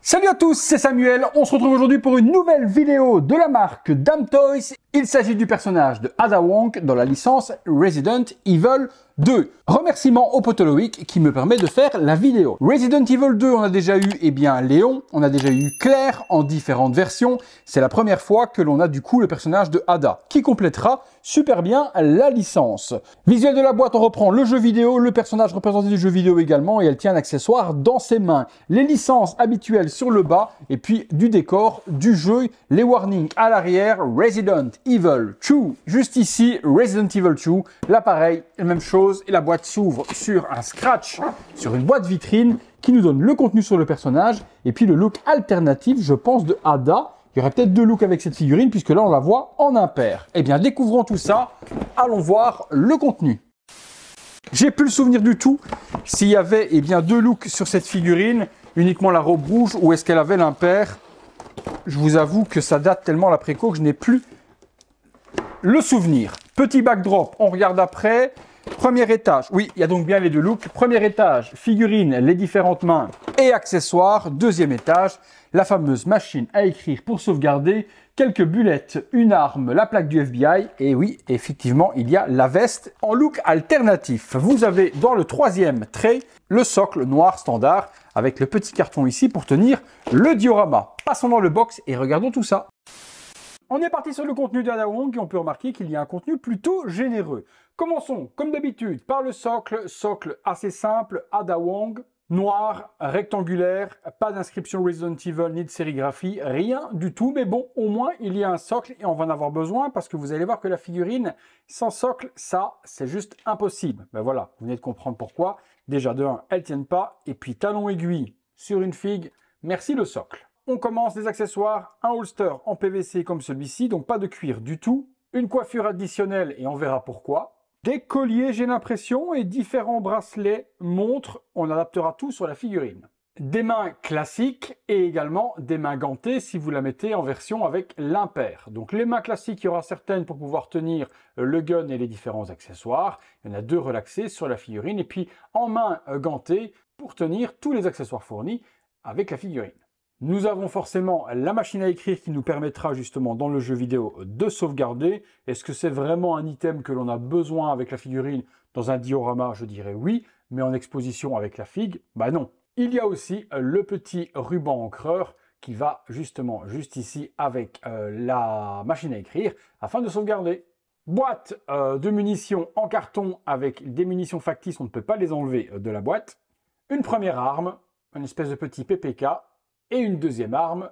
Salut à tous, c'est Samuel, on se retrouve aujourd'hui pour une nouvelle vidéo de la marque Damn Toys. Il s'agit du personnage de Ada Wong dans la licence Resident Evil 2. Remerciement au Potoloïc qui me permet de faire la vidéo. Resident Evil 2, on a déjà eu Léon, on a déjà eu Claire en différentes versions. C'est la première fois que l'on a du coup le personnage de Ada qui complétera super bien la licence. Visuel de la boîte, on reprend le jeu vidéo, le personnage représenté du jeu vidéo également et elle tient un accessoire dans ses mains. Les licences habituelles sur le bas et puis du décor du jeu, les warnings à l'arrière, Resident Evil 2. Juste ici, Resident Evil 2, l'appareil, la même chose et la boîte s'ouvre sur un scratch, sur une boîte vitrine qui nous donne le contenu sur le personnage et puis le look alternatif, je pense, de Ada. Il y aurait peut-être deux looks avec cette figurine puisque là on la voit en impair. Eh bien découvrons tout ça, allons voir le contenu. J'ai plus le souvenir du tout s'il y avait deux looks sur cette figurine, uniquement la robe rouge ou est-ce qu'elle avait l'impair. Je vous avoue que ça date tellement la préco que je n'ai plus le souvenir. Petit backdrop, on regarde après. Premier étage, oui, il y a donc bien les deux looks. Premier étage, figurine, les différentes mains et accessoires. Deuxième étage, la fameuse machine à écrire pour sauvegarder, quelques bulettes, une arme, la plaque du FBI. Et oui, effectivement, il y a la veste en look alternatif. Vous avez dans le troisième trait le socle noir standard avec le petit carton ici pour tenir le diorama. Passons dans le box et regardons tout ça. On est parti sur le contenu d'Ada Wong et on peut remarquer qu'il y a un contenu plutôt généreux. Commençons, comme d'habitude, par le socle assez simple, Ada Wong, noir, rectangulaire, pas d'inscription Resident Evil ni de sérigraphie, rien du tout. Mais bon, au moins, il y a un socle et on va en avoir besoin parce que vous allez voir que la figurine, sans socle, ça, c'est juste impossible. Ben voilà, vous venez de comprendre pourquoi. Déjà, de 1, elles ne tiennent pas. Et puis, talon aiguille sur une figue, merci le socle. On commence des accessoires, un holster en PVC comme celui-ci, donc pas de cuir du tout. Une coiffure additionnelle et on verra pourquoi. Des colliers, j'ai l'impression, et différents bracelets, montres, on adaptera tout sur la figurine. Des mains classiques et également des mains gantées si vous la mettez en version avec l'impair. Donc les mains classiques, il y aura certaines pour pouvoir tenir le gun et les différents accessoires. Il y en a deux relaxées sur la figurine et puis en main gantée pour tenir tous les accessoires fournis avec la figurine. Nous avons forcément la machine à écrire qui nous permettra justement dans le jeu vidéo de sauvegarder. Est-ce que c'est vraiment un item que l'on a besoin avec la figurine dans un diorama? Je dirais oui, mais en exposition avec la figue, bah non. Il y a aussi le petit ruban encreur qui va justement juste ici avec la machine à écrire afin de sauvegarder. Boîte de munitions en carton avec des munitions factices, on ne peut pas les enlever de la boîte. Une première arme, une espèce de petit PPK. Et une deuxième arme,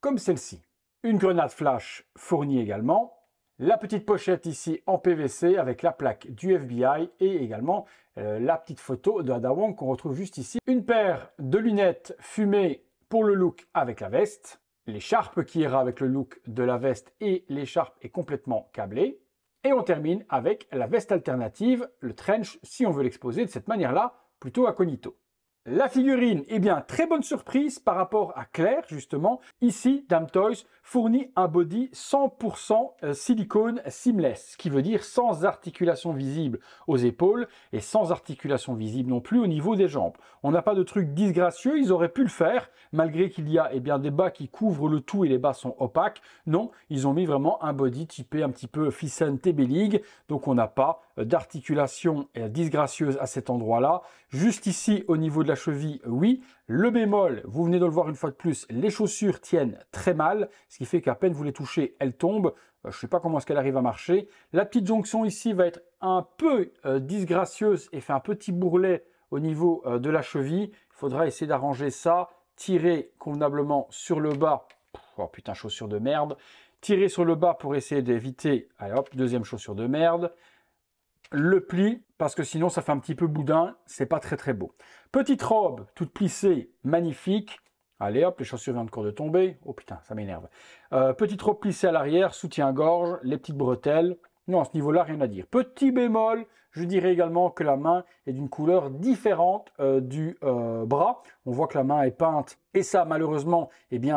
comme celle-ci. Une grenade flash fournie également. La petite pochette ici en PVC avec la plaque du FBI et également la petite photo de Ada Wong qu'on retrouve juste ici. Une paire de lunettes fumées pour le look avec la veste. L'écharpe qui ira avec le look de la veste et l'écharpe est complètement câblée. Et on termine avec la veste alternative, le trench, si on veut l'exposer de cette manière-là, plutôt incognito. La figurine, très bonne surprise par rapport à Claire, justement. Ici, Damn Toys fournit un body 100% silicone seamless, ce qui veut dire sans articulation visible aux épaules et sans articulation visible non plus au niveau des jambes. On n'a pas de truc disgracieux, ils auraient pu le faire, malgré qu'il y a des bas qui couvrent le tout et les bas sont opaques. Non, ils ont mis vraiment un body typé un petit peu Thyssen TB League, donc on n'a pas d'articulation disgracieuse à cet endroit-là. Juste ici, au niveau de la cheville, oui. Le bémol, vous venez de le voir une fois de plus, les chaussures tiennent très mal, ce qui fait qu'à peine vous les touchez, elles tombent. Je ne sais pas comment est-ce qu'elle arrive à marcher. La petite jonction ici va être un peu disgracieuse et fait un petit bourrelet au niveau de la cheville. Il faudra essayer d'arranger ça, tirer convenablement sur le bas. Oh putain, chaussure de merde. Tirer sur le bas pour essayer d'éviter, allez hop, deuxième chaussure de merde. Le pli, parce que sinon ça fait un petit peu boudin, c'est pas très beau. Petite robe, toute plissée, magnifique. Allez hop, les chaussures viennent encore de tomber. Oh putain, ça m'énerve. Petite robe plissée à l'arrière, soutien-gorge, les petites bretelles. Non, à ce niveau-là, rien à dire. Petit bémol, je dirais également que la main est d'une couleur différente du bras. On voit que la main est peinte. Et ça, malheureusement,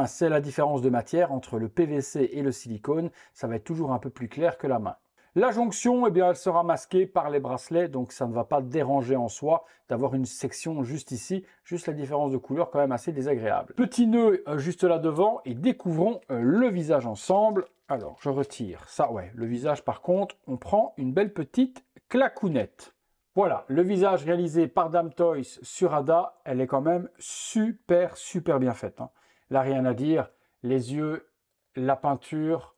c'est la différence de matière entre le PVC et le silicone. Ça va être toujours un peu plus clair que la main. La jonction, eh bien, elle sera masquée par les bracelets, donc ça ne va pas déranger en soi d'avoir une section juste ici, juste la différence de couleur quand même assez désagréable. Petit nœud juste là devant et découvrons le visage ensemble. Alors, je retire ça, ouais, le visage par contre, on prend une belle petite clacounette. Voilà, le visage réalisé par Damn Toys sur Ada, elle est quand même super bien faite. Hein. Là, rien à dire, les yeux, la peinture,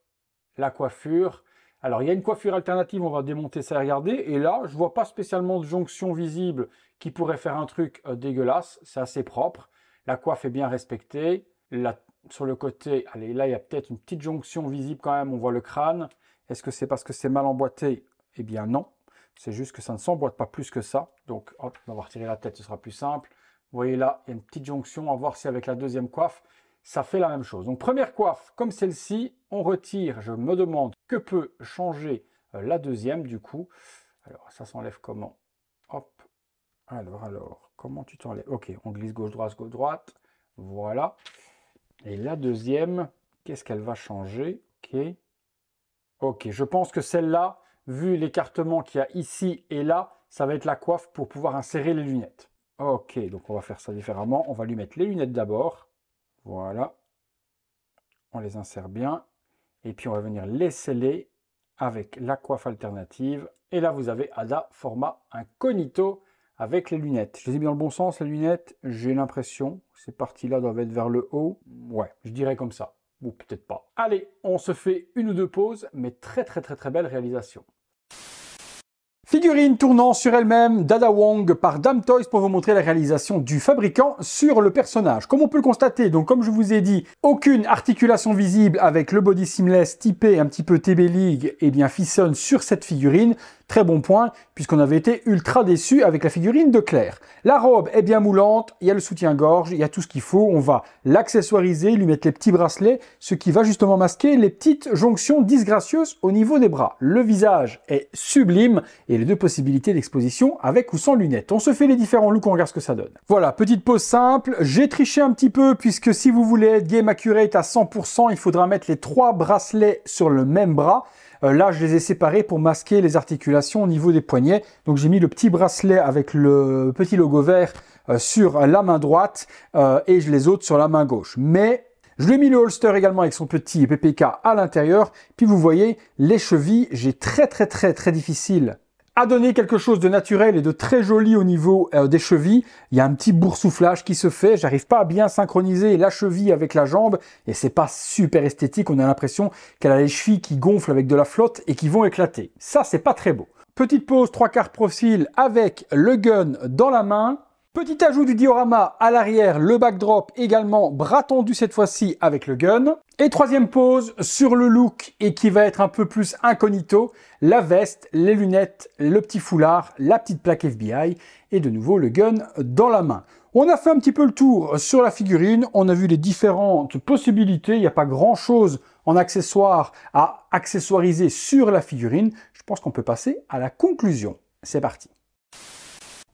la coiffure. Alors, il y a une coiffure alternative, on va démonter ça et regarder. Et là, je vois pas spécialement de jonction visible qui pourrait faire un truc dégueulasse. C'est assez propre. La coiffe est bien respectée. Là, sur le côté, allez, là, il y a peut-être une petite jonction visible quand même. On voit le crâne. Est-ce que c'est parce que c'est mal emboîté? Eh bien, non. C'est juste que ça ne s'emboîte pas plus que ça. Donc, hop, on va retirer la tête, ce sera plus simple. Vous voyez là, il y a une petite jonction. À voir si avec la deuxième coiffe, ça fait la même chose. Donc, première coiffe, comme celle-ci, on retire. Je me demande que peut changer la deuxième, du coup. Alors, ça s'enlève comment? Hop. Alors, comment tu t'enlèves? Ok, on glisse gauche-droite. Voilà. Et la deuxième, qu'est-ce qu'elle va changer? Ok, je pense que celle-là, vu l'écartement qu'il y a ici et là, ça va être la coiffe pour pouvoir insérer les lunettes. Ok, donc on va faire ça différemment. On va lui mettre les lunettes d'abord. Voilà. On les insère bien. Et puis on va venir les sceller avec la coiffe alternative. Et là, vous avez Ada format incognito avec les lunettes. Je les ai mis dans le bon sens, les lunettes. J'ai l'impression, ces parties-là doivent être vers le haut. Ouais, je dirais comme ça. Ou peut-être pas. Allez, on se fait une ou deux pauses, mais très belle réalisation. Figurine tournant sur elle-même d'Ada Wong par Damn Toys pour vous montrer la réalisation du fabricant sur le personnage. Comme on peut le constater, donc comme je vous ai dit, aucune articulation visible avec le body seamless typé un petit peu TB League et bien Fison sur cette figurine. Très bon point, puisqu'on avait été ultra déçu avec la figurine de Claire. La robe est bien moulante, il y a le soutien-gorge, il y a tout ce qu'il faut. On va l'accessoiriser, lui mettre les petits bracelets, ce qui va justement masquer les petites jonctions disgracieuses au niveau des bras. Le visage est sublime et les deux possibilités d'exposition avec ou sans lunettes. On se fait les différents looks, on regarde ce que ça donne. Voilà, petite pause simple. J'ai triché un petit peu, puisque si vous voulez être game accurate à 100%, il faudra mettre les 3 bracelets sur le même bras. Là, je les ai séparés pour masquer les articulations au niveau des poignets. Donc, j'ai mis le petit bracelet avec le petit logo vert sur la main droite et les autres sur la main gauche. Mais je lui ai mis le holster également avec son petit PPK à l'intérieur. Puis, vous voyez, les chevilles, j'ai très difficile à donner quelque chose de naturel et de très joli au niveau des chevilles. Il y a un petit boursouflage qui se fait. J'arrive pas à bien synchroniser la cheville avec la jambe et c'est pas super esthétique. On a l'impression qu'elle a les chevilles qui gonflent avec de la flotte et qui vont éclater. Ça, c'est pas très beau. Petite pose 3/4 profil avec le gun dans la main. Petit ajout du diorama à l'arrière, le backdrop également, bras tendu cette fois-ci avec le gun. Et troisième pose sur le look et qui va être un peu plus incognito, la veste, les lunettes, le petit foulard, la petite plaque FBI et de nouveau le gun dans la main. On a fait un petit peu le tour sur la figurine, on a vu les différentes possibilités, il n'y a pas grand-chose en accessoires à accessoiriser sur la figurine. Je pense qu'on peut passer à la conclusion. C'est parti.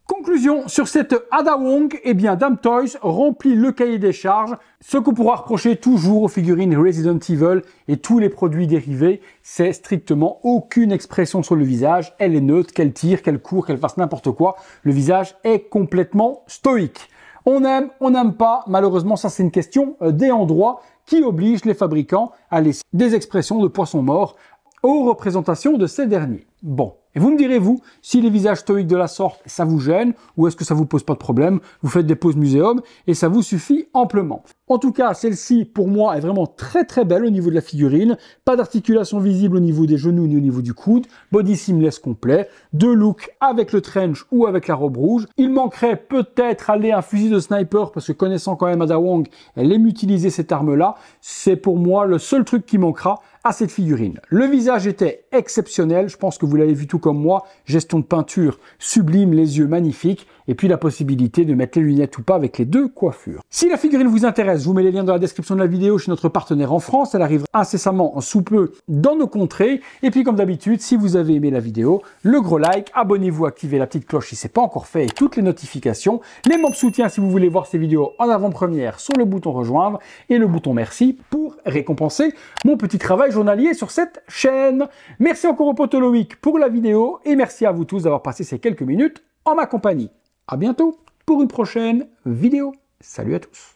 Conclusion sur cette Ada Wong, eh bien Damn Toys remplit le cahier des charges. Ce qu'on pourra reprocher toujours aux figurines Resident Evil et tous les produits dérivés, c'est strictement aucune expression sur le visage. Elle est neutre, qu'elle tire, qu'elle court, qu'elle fasse n'importe quoi. Le visage est complètement stoïque. On aime, on n'aime pas. Malheureusement, ça c'est une question des endroits qui obligent les fabricants à laisser des expressions de poissons morts aux représentations de ces derniers. Bon. Et vous me direz, vous, si les visages stoïques de la sorte, ça vous gêne, ou est-ce que ça vous pose pas de problème? Vous faites des poses muséum et ça vous suffit amplement. En tout cas, celle-ci, pour moi, est vraiment très belle au niveau de la figurine. Pas d'articulation visible au niveau des genoux ni au niveau du coude. Body seamless complet. 2 looks avec le trench ou avec la robe rouge. Il manquerait peut-être aller un fusil de sniper parce que connaissant quand même Ada Wong, elle aime utiliser cette arme-là. C'est pour moi le seul truc qui manquera à cette figurine. Le visage était exceptionnel. Je pense que vous l'avez vu tout comme moi, gestion de peinture sublime, les yeux magnifiques, et puis la possibilité de mettre les lunettes ou pas avec les deux coiffures. Si la figurine vous intéresse, je vous mets les liens dans la description de la vidéo chez notre partenaire en France. Elle arrivera incessamment sous peu dans nos contrées. Et puis comme d'habitude, si vous avez aimé la vidéo, le gros like, abonnez-vous, activez la petite cloche si ce n'est pas encore fait et toutes les notifications. Les membres soutien si vous voulez voir ces vidéos en avant-première sur le bouton rejoindre et le bouton merci pour récompenser mon petit travail journalier sur cette chaîne. Merci encore au Potolomic pour la vidéo et merci à vous tous d'avoir passé ces quelques minutes en ma compagnie. À bientôt pour une prochaine vidéo. Salut à tous.